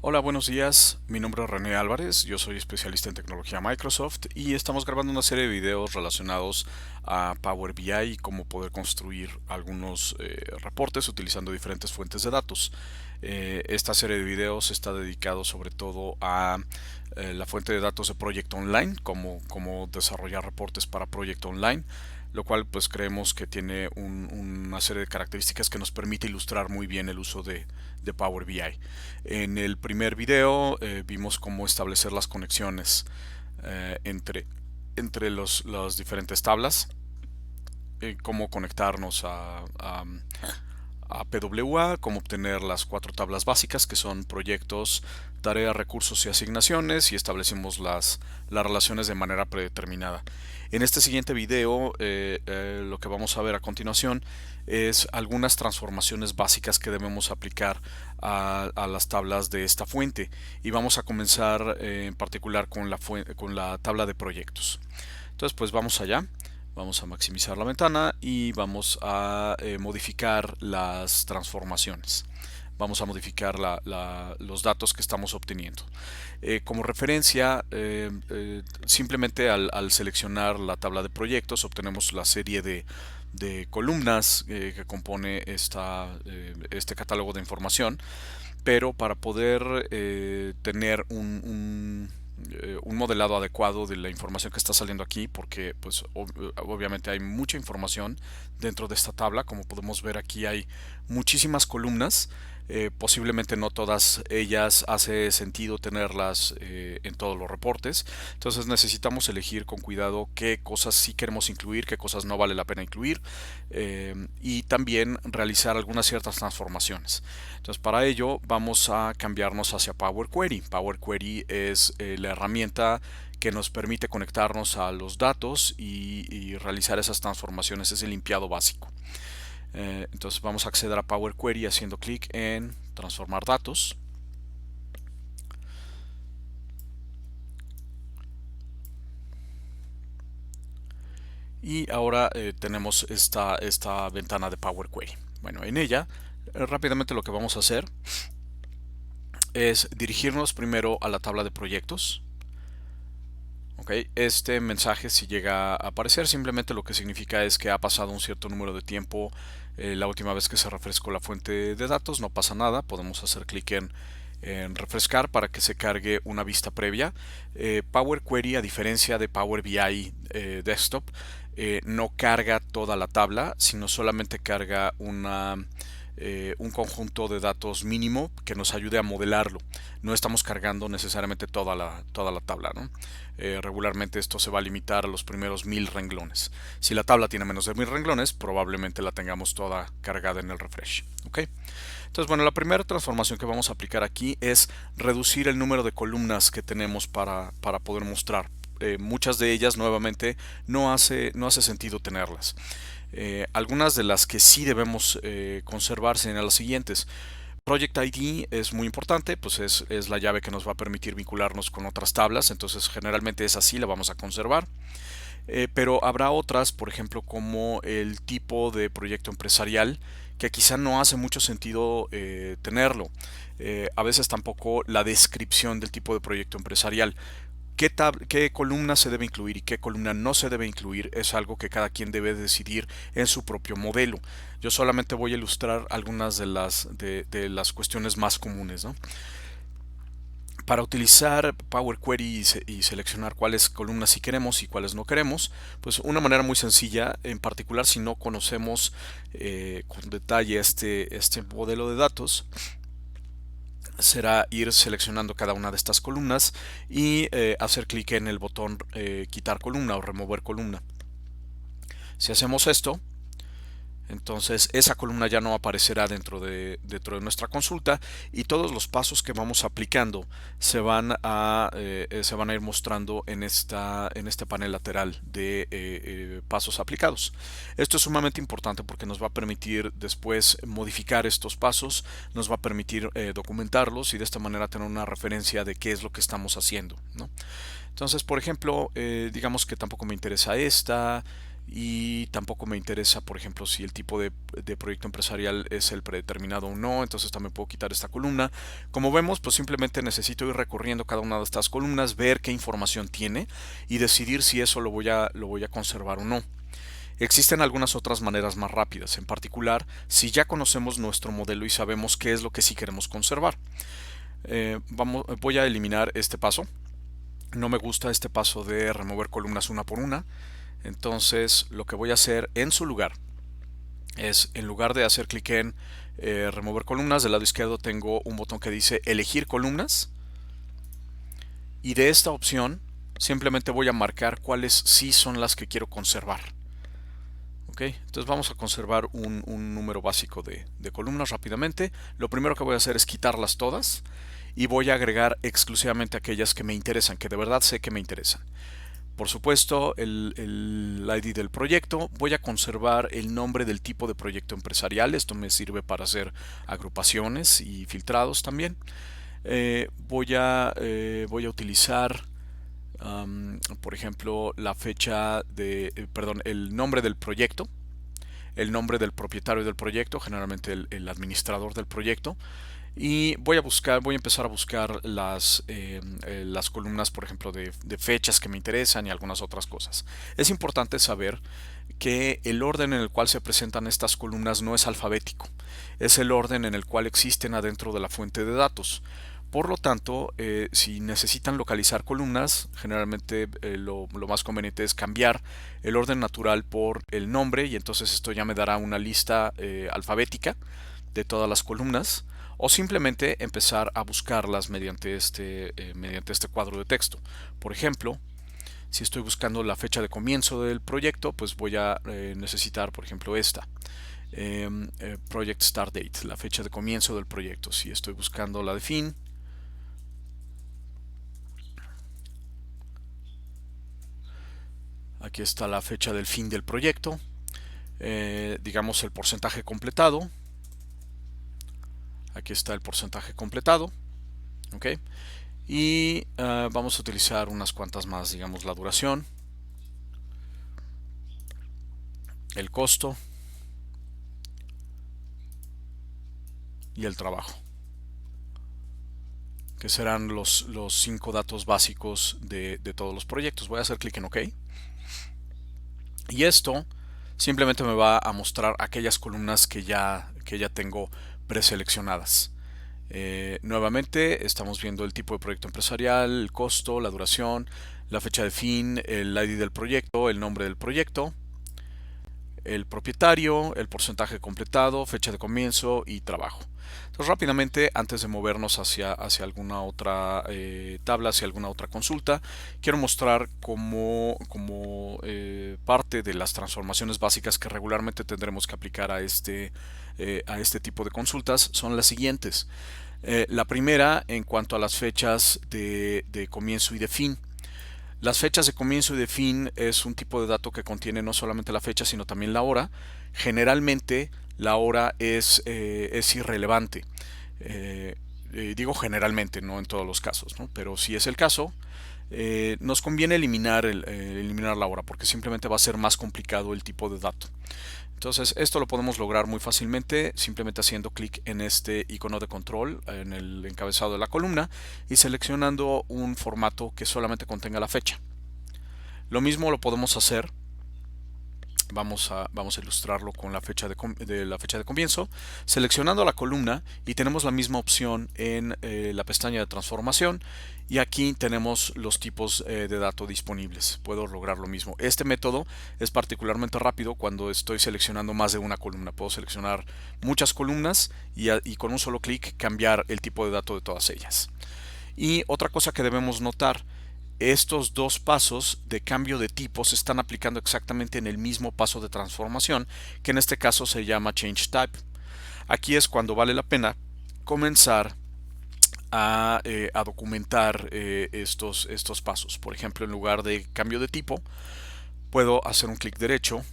Hola, buenos días. Mi nombre es René Álvarez, yo soy especialista en tecnología Microsoft y estamos grabando una serie de videos relacionados a Power BI y cómo poder construir algunos reportes utilizando diferentes fuentes de datos. Esta serie de videos está dedicado sobre todo a la fuente de datos de Project Online, cómo desarrollar reportes para Project Online, lo cual pues creemos que tiene una serie de características que nos permite ilustrar muy bien el uso de Power BI. En el primer video vimos cómo establecer las conexiones entre las diferentes tablas, cómo conectarnos a PWA, cómo obtener las cuatro tablas básicas que son proyectos, tareas, recursos y asignaciones, y establecimos las relaciones de manera predeterminada. En este siguiente video lo que vamos a ver a continuación es algunas transformaciones básicas que debemos aplicar a las tablas de esta fuente, y vamos a comenzar en particular con la tabla de proyectos. Entonces pues vamos allá. Vamos a maximizar la ventana y vamos a modificar las transformaciones. Vamos a modificar los datos que estamos obteniendo. Como referencia, simplemente al seleccionar la tabla de proyectos obtenemos la serie de columnas que compone este catálogo de información, pero para poder tener un modelado adecuado de la información que está saliendo aquí, porque pues obviamente hay mucha información dentro de esta tabla. Como podemos ver, aquí hay muchísimas columnas. Posiblemente no todas ellas hace sentido tenerlas en todos los reportes, entonces necesitamos elegir con cuidado qué cosas sí queremos incluir, qué cosas no vale la pena incluir, y también realizar algunas ciertas transformaciones. Entonces para ello vamos a cambiarnos hacia Power Query. Power Query es la herramienta que nos permite conectarnos a los datos y realizar esas transformaciones, es el limpiado básico. Entonces vamos a acceder a Power Query haciendo clic en transformar datos. Y ahora tenemos esta ventana de Power Query. Bueno, en ella rápidamente lo que vamos a hacer es dirigirnos primero a la tabla de proyectos. Okay. Este mensaje, si llega a aparecer, simplemente lo que significa es que ha pasado un cierto número de tiempo la última vez que se refrescó la fuente de datos. No pasa nada, podemos hacer clic en refrescar para que se cargue una vista previa. Power Query, a diferencia de Power BI Desktop, no carga toda la tabla, sino solamente carga un conjunto de datos mínimo que nos ayude a modelarlo. No estamos cargando necesariamente toda la tabla, ¿no? Regularmente esto se va a limitar a los primeros 1000 renglones. Si la tabla tiene menos de 1000 renglones, probablemente la tengamos toda cargada en el refresh. ¿Okay? Entonces, bueno, la primera transformación que vamos a aplicar aquí es reducir el número de columnas que tenemos para poder mostrar. Muchas de ellas, nuevamente, no hace sentido tenerlas. Algunas de las que sí debemos conservar serían las siguientes. Project ID es muy importante, pues es la llave que nos va a permitir vincularnos con otras tablas, entonces generalmente esa sí la vamos a conservar. Pero habrá otras, por ejemplo, como el tipo de proyecto empresarial, que quizá no hace mucho sentido tenerlo. A veces tampoco la descripción del tipo de proyecto empresarial. Qué columna se debe incluir y qué columna no se debe incluir es algo que cada quien debe decidir en su propio modelo. Yo solamente voy a ilustrar algunas de las cuestiones más comunes, ¿no? Para utilizar Power Query y seleccionar cuáles columnas sí queremos y cuáles no queremos, pues una manera muy sencilla, en particular si no conocemos con detalle este modelo de datos, será ir seleccionando cada una de estas columnas y hacer clic en el botón quitar columna o remover columna. Si hacemos esto, entonces esa columna ya no aparecerá dentro de nuestra consulta, y todos los pasos que vamos aplicando se van a ir mostrando en este panel lateral de pasos aplicados. Esto es sumamente importante porque nos va a permitir después modificar estos pasos, nos va a permitir documentarlos y de esta manera tener una referencia de qué es lo que estamos haciendo, ¿no? Entonces, por ejemplo, digamos que tampoco me interesa esta. y tampoco me interesa, por ejemplo, si el tipo de proyecto empresarial es el predeterminado o no, entonces también puedo quitar esta columna. Como vemos, pues simplemente necesito ir recorriendo cada una de estas columnas, ver qué información tiene y decidir si eso lo voy a conservar o no. Existen algunas otras maneras más rápidas, en particular si ya conocemos nuestro modelo y sabemos qué es lo que sí queremos conservar. Voy a eliminar este paso. No me gusta este paso de remover columnas una por una. Entonces lo que voy a hacer en su lugar es, en lugar de hacer clic en remover columnas, del lado izquierdo tengo un botón que dice elegir columnas. Y de esta opción simplemente voy a marcar cuáles sí son las que quiero conservar. Entonces vamos a conservar un número básico de columnas rápidamente. Lo primero que voy a hacer es quitarlas todas y voy a agregar exclusivamente aquellas que me interesan, que de verdad sé que me interesan. Por supuesto, el ID del proyecto. Voy a conservar el nombre del tipo de proyecto empresarial. Esto me sirve para hacer agrupaciones y filtrados también. Voy a utilizar, por ejemplo, la fecha perdón, el nombre del proyecto, el nombre del propietario del proyecto, generalmente administrador del proyecto. Y voy a empezar a buscar las columnas, por ejemplo, de fechas que me interesan y algunas otras cosas. Es importante saber que el orden en el cual se presentan estas columnas no es alfabético, es el orden en el cual existen adentro de la fuente de datos. Por lo tanto, si necesitan localizar columnas, generalmente lo más conveniente es cambiar el orden natural por el nombre, y entonces esto ya me dará una lista alfabética de todas las columnas, o simplemente empezar a buscarlas mediante este cuadro de texto. Por ejemplo, si estoy buscando la fecha de comienzo del proyecto, pues voy a necesitar, por ejemplo, esta. Project Start Date, la fecha de comienzo del proyecto. Si estoy buscando la de fin, aquí está la fecha del fin del proyecto. Digamos el porcentaje completado. Aquí está el porcentaje completado. ¿Ok? Y vamos a utilizar unas cuantas más, digamos la duración, el costo y el trabajo, que serán los 5 datos básicos de todos los proyectos. Voy a hacer clic en OK. Y esto simplemente me va a mostrar aquellas columnas que ya tengo preseleccionadas. Nuevamente estamos viendo el tipo de proyecto empresarial, el costo, la duración, la fecha de fin, el ID del proyecto, el nombre del proyecto, el propietario, el porcentaje completado, fecha de comienzo y trabajo. Entonces rápidamente, antes de movernos hacia alguna otra tabla, hacia alguna otra consulta, quiero mostrar como parte de las transformaciones básicas que regularmente tendremos que aplicar a este tipo de consultas son las siguientes. La primera, en cuanto a las fechas de comienzo y de fin. Las fechas de comienzo y de fin es un tipo de dato que contiene no solamente la fecha, sino también la hora. Generalmente la hora es irrelevante. Digo generalmente, no en todos los casos, ¿no? Pero si es el caso, nos conviene eliminar la hora, porque simplemente va a ser más complicado el tipo de dato. Entonces esto lo podemos lograr muy fácilmente simplemente haciendo clic en este icono de control en el encabezado de la columna y seleccionando un formato que solamente contenga la fecha. Lo mismo lo podemos hacer. Vamos a ilustrarlo con la fecha de comienzo, seleccionando la columna, y tenemos la misma opción en la pestaña de transformación, y aquí tenemos los tipos de datos disponibles. Puedo lograr lo mismo. Este método es particularmente rápido cuando estoy seleccionando más de una columna. Puedo seleccionar muchas columnas y con un solo clic cambiar el tipo de dato de todas ellas. Y otra cosa que debemos notar: estos dos pasos de cambio de tipo se están aplicando exactamente en el mismo paso de transformación, que en este caso se llama Change Type. Aquí es cuando vale la pena comenzar a documentar estos pasos. Por ejemplo, en lugar de cambio de tipo, puedo hacer un clic derecho,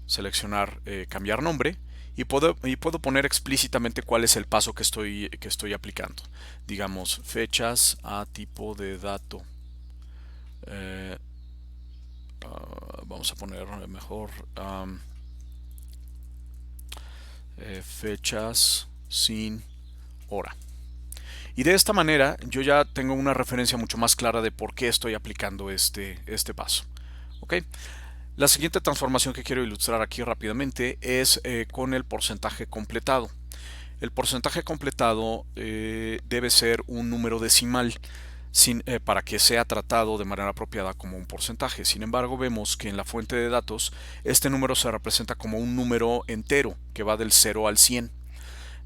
seleccionar cambiar nombre, y puedo poner explícitamente cuál es el paso que estoy aplicando. Digamos, fechas a tipo de dato. vamos a poner mejor fechas sin hora. Y de esta manera yo ya tengo una referencia mucho más clara de por qué estoy aplicando este paso. ¿Ok? La siguiente transformación que quiero ilustrar aquí rápidamente es con el porcentaje completado. El porcentaje completado debe ser un número decimal para que sea tratado de manera apropiada como un porcentaje. Sin embargo, vemos que en la fuente de datos este número se representa como un número entero que va del 0 al 100.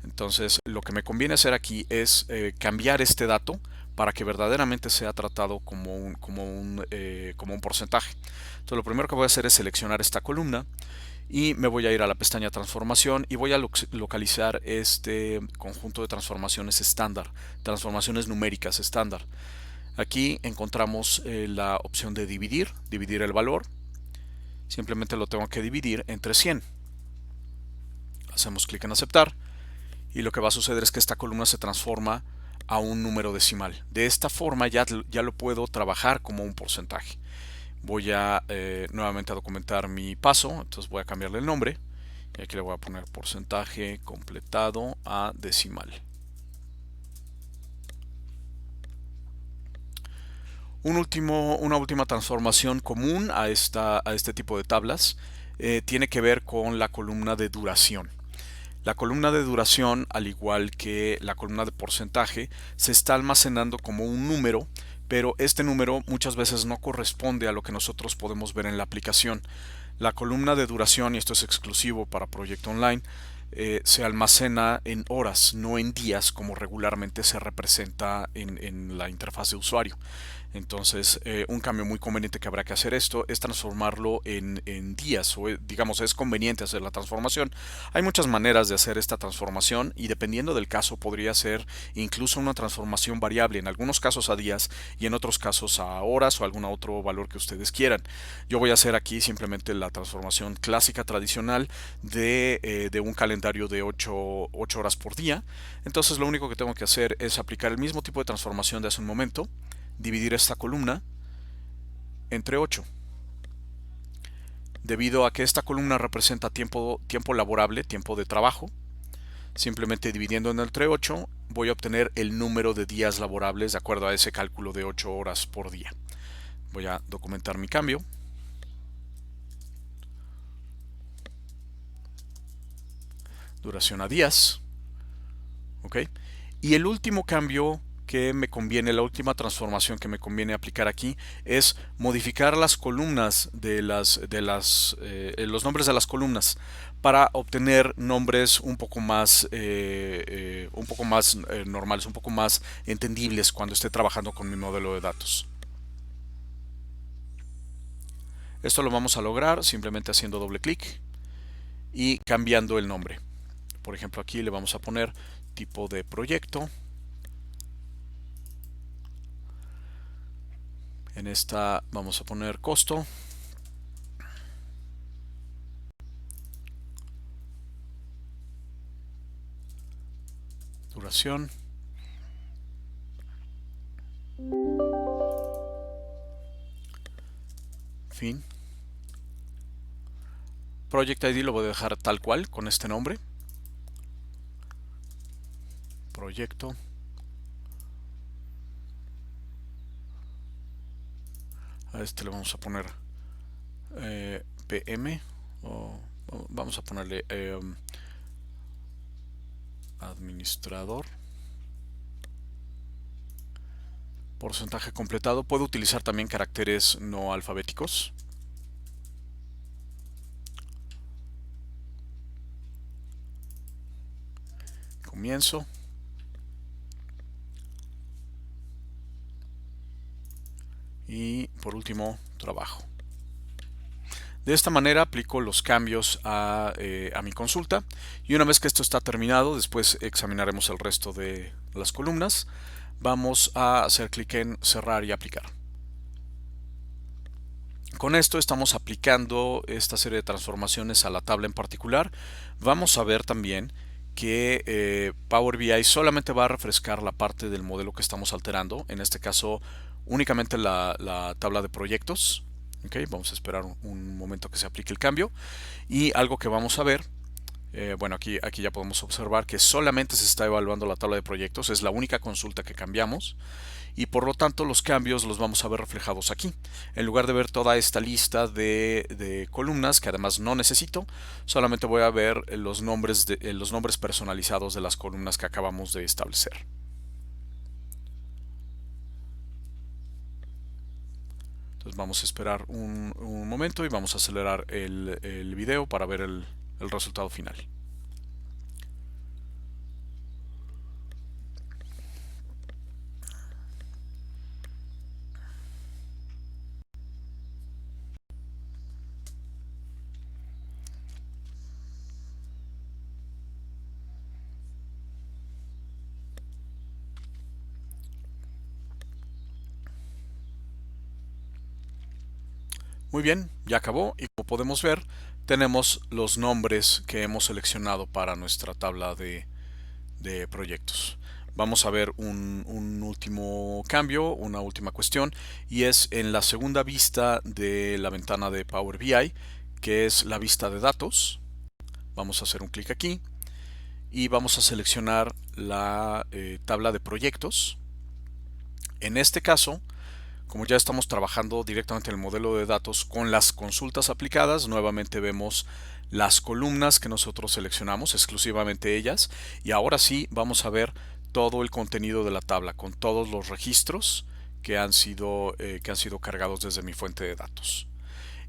Entonces, lo que me conviene hacer aquí es cambiar este dato para que verdaderamente sea tratado como un porcentaje. Entonces, lo primero que voy a hacer es seleccionar esta columna y me voy a ir a la pestaña transformación y voy a localizar este conjunto de transformaciones estándar, transformaciones numéricas estándar. Aquí encontramos la opción de dividir el valor. Simplemente lo tengo que dividir entre 100. Hacemos clic en aceptar y lo que va a suceder es que esta columna se transforma a un número decimal. De esta forma ya lo puedo trabajar como un porcentaje. Voy a nuevamente a documentar mi paso, entonces voy a cambiarle el nombre y aquí le voy a poner porcentaje completado a decimal. Una última transformación común a este tipo de tablas tiene que ver con la columna de duración. La columna de duración, al igual que la columna de porcentaje, se está almacenando como un número, pero este número muchas veces no corresponde a lo que nosotros podemos ver en la aplicación. La columna de duración, y esto es exclusivo para Proyecto Online, se almacena en horas, no en días como regularmente se representa en la interfaz de usuario. Entonces, un cambio muy conveniente que habrá que hacer esto es transformarlo en días, o digamos, es conveniente hacer la transformación. Hay muchas maneras de hacer esta transformación y dependiendo del caso podría ser incluso una transformación variable, en algunos casos a días y en otros casos a horas o algún otro valor que ustedes quieran. Yo voy a hacer aquí simplemente la transformación clásica tradicional de un calendario de 8 horas por día. Entonces lo único que tengo que hacer es aplicar el mismo tipo de transformación de hace un momento, dividir esta columna entre 8. Debido a que esta columna representa tiempo laborable, tiempo de trabajo, simplemente dividiendo entre 8 voy a obtener el número de días laborables de acuerdo a ese cálculo de 8 horas por día. Voy a documentar mi cambio. Duración a días. ¿Ok? Y el último cambio que me conviene, la última transformación que me conviene aplicar aquí es modificar las columnas los nombres de las columnas para obtener nombres un poco más normales, un poco más entendibles cuando esté trabajando con mi modelo de datos. Esto lo vamos a lograr simplemente haciendo doble clic y cambiando el nombre. Por ejemplo, aquí le vamos a poner tipo de proyecto. En esta vamos a poner costo. Duración. Fin. Project ID lo voy a dejar tal cual con este nombre. Proyecto. A este le vamos a poner PM o vamos a ponerle administrador. Porcentaje completado. Puedo utilizar también caracteres no alfabéticos. Comienzo. Y por último, trabajo. De esta manera aplico los cambios a mi consulta y una vez que esto está terminado, después examinaremos el resto de las columnas. Vamos a hacer clic en cerrar y aplicar. Con esto estamos aplicando esta serie de transformaciones a la tabla en particular. Vamos a ver también que Power BI solamente va a refrescar la parte del modelo que estamos alterando, en este caso únicamente la tabla de proyectos. Ok, vamos a esperar un momento que se aplique el cambio. Y algo que vamos a ver, bueno, aquí ya podemos observar que solamente se está evaluando la tabla de proyectos, es la única consulta que cambiamos y por lo tanto los cambios los vamos a ver reflejados aquí. En lugar de ver toda esta lista de columnas, que además no necesito, solamente voy a ver los nombres personalizados de las columnas que acabamos de establecer. Entonces vamos a esperar un momento y vamos a acelerar el video para ver el resultado final. Muy bien, ya acabó y como podemos ver tenemos los nombres que hemos seleccionado para nuestra tabla de proyectos. Vamos a ver un último cambio, una última cuestión, y es en la segunda vista de la ventana de Power BI, que es la vista de datos. Vamos a hacer un clic aquí y vamos a seleccionar la tabla de proyectos. En este caso, como ya estamos trabajando directamente en el modelo de datos con las consultas aplicadas, nuevamente vemos las columnas que nosotros seleccionamos, exclusivamente ellas, y ahora sí vamos a ver todo el contenido de la tabla con todos los registros que han sido cargados desde mi fuente de datos.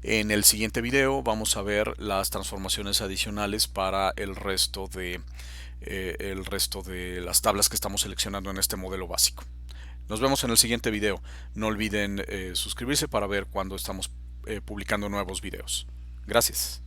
En el siguiente video vamos a ver las transformaciones adicionales para el resto de las tablas que estamos seleccionando en este modelo básico. Nos vemos en el siguiente video. No olviden suscribirse para ver cuando estamos publicando nuevos videos. Gracias.